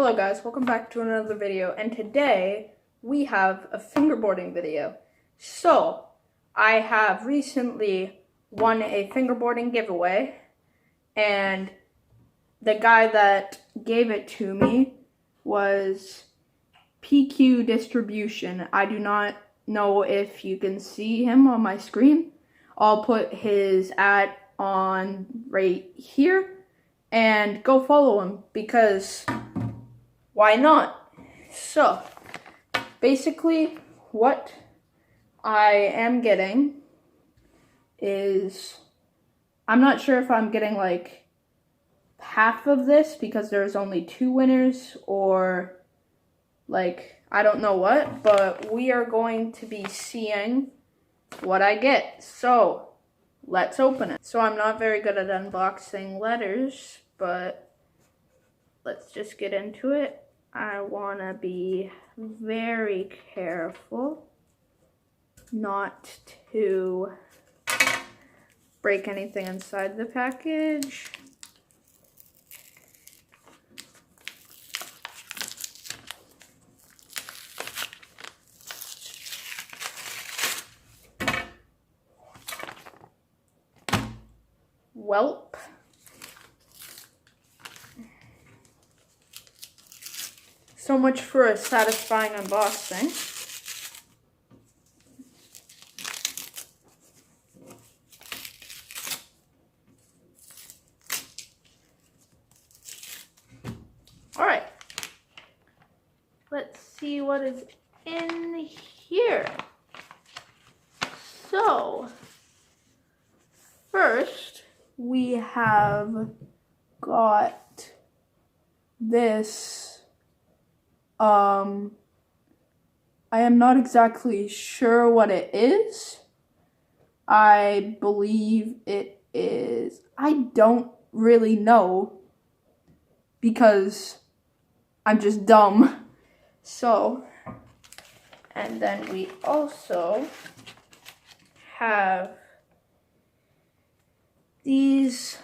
Hello guys, welcome back to another video, and today we have a fingerboarding video. So, I have recently won a fingerboarding giveaway, and the guy that gave it to me was PQ Distribution. I do not know if you can see him on my screen. I'll put his ad on right here, and go follow him because why not? So, basically, what I am getting is, I'm not sure if I'm getting like half of this because there's only 2 winners, or like, I don't know what, but we are going to be seeing what I get. So, let's open it. So, I'm not very good at unboxing letters, but let's just get into it. I want to be very careful not to break anything inside the package. Welp. So much for a satisfying unboxing. Alright. Let's see what is in here. So, first we have got this. I am not exactly sure what it is. I believe it is, I don't really know because I'm just dumb. So, and then we also have these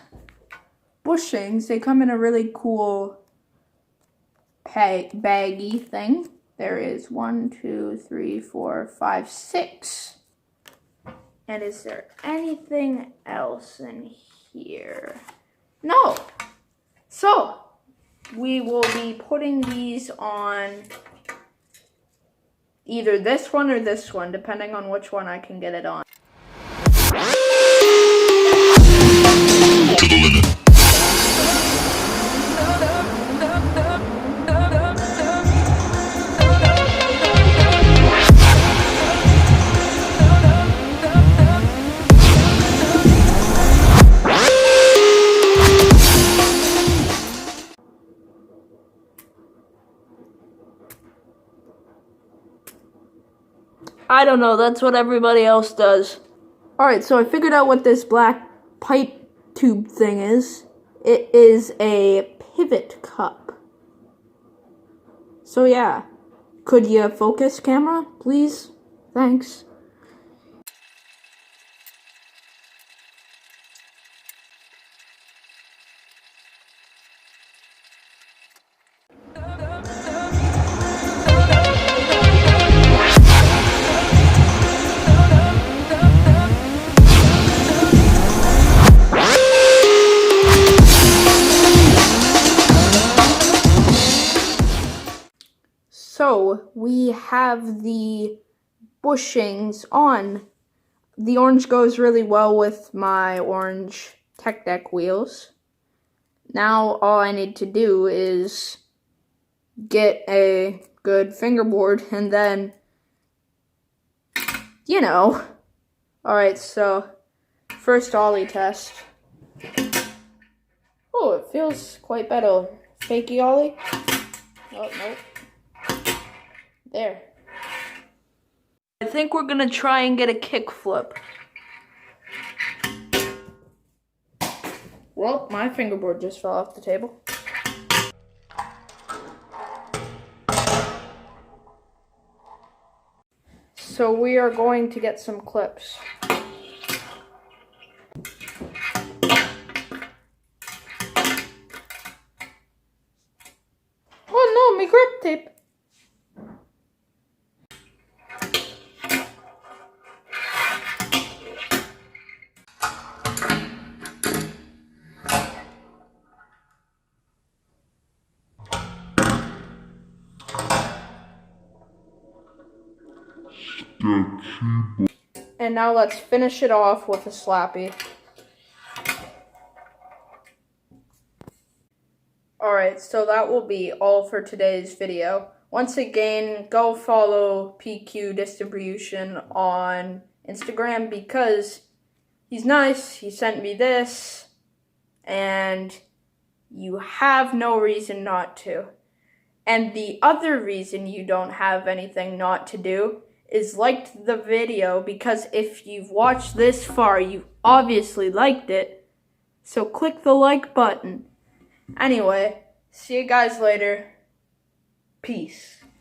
bushings. They come in a really cool baggy thing. There is 1, 2, 3, 4, 5, 6. And is there anything else in here? No. So, we will be putting these on either this one or this one, depending on which one I can get it on. To the limit. I don't know, that's what everybody else does. Alright, so I figured out what this black pipe tube thing is. It is a pivot cup. So yeah, could you focus, camera, please? Thanks. So, we have the bushings on. The orange goes really well with my orange Tech Deck wheels. Now, all I need to do is get a good fingerboard and then, you know. Alright, so, first ollie test. Oh, it feels quite better. Fakey ollie. Oh, nope. There. I think we're gonna try and get a kick flip. Well, my fingerboard just fell off the table. So we are going to get some clips. Oh call me grip tape. And now let's finish it off with a slappy. Alright, so that will be all for today's video. Once again, go follow PQ Distribution on Instagram because he's nice, he sent me this, and you have no reason not to. And the other reason you don't have anything not to do is like the video, because if you've watched this far, you obviously liked it. So click the like button. Anyway, see you guys later. Peace.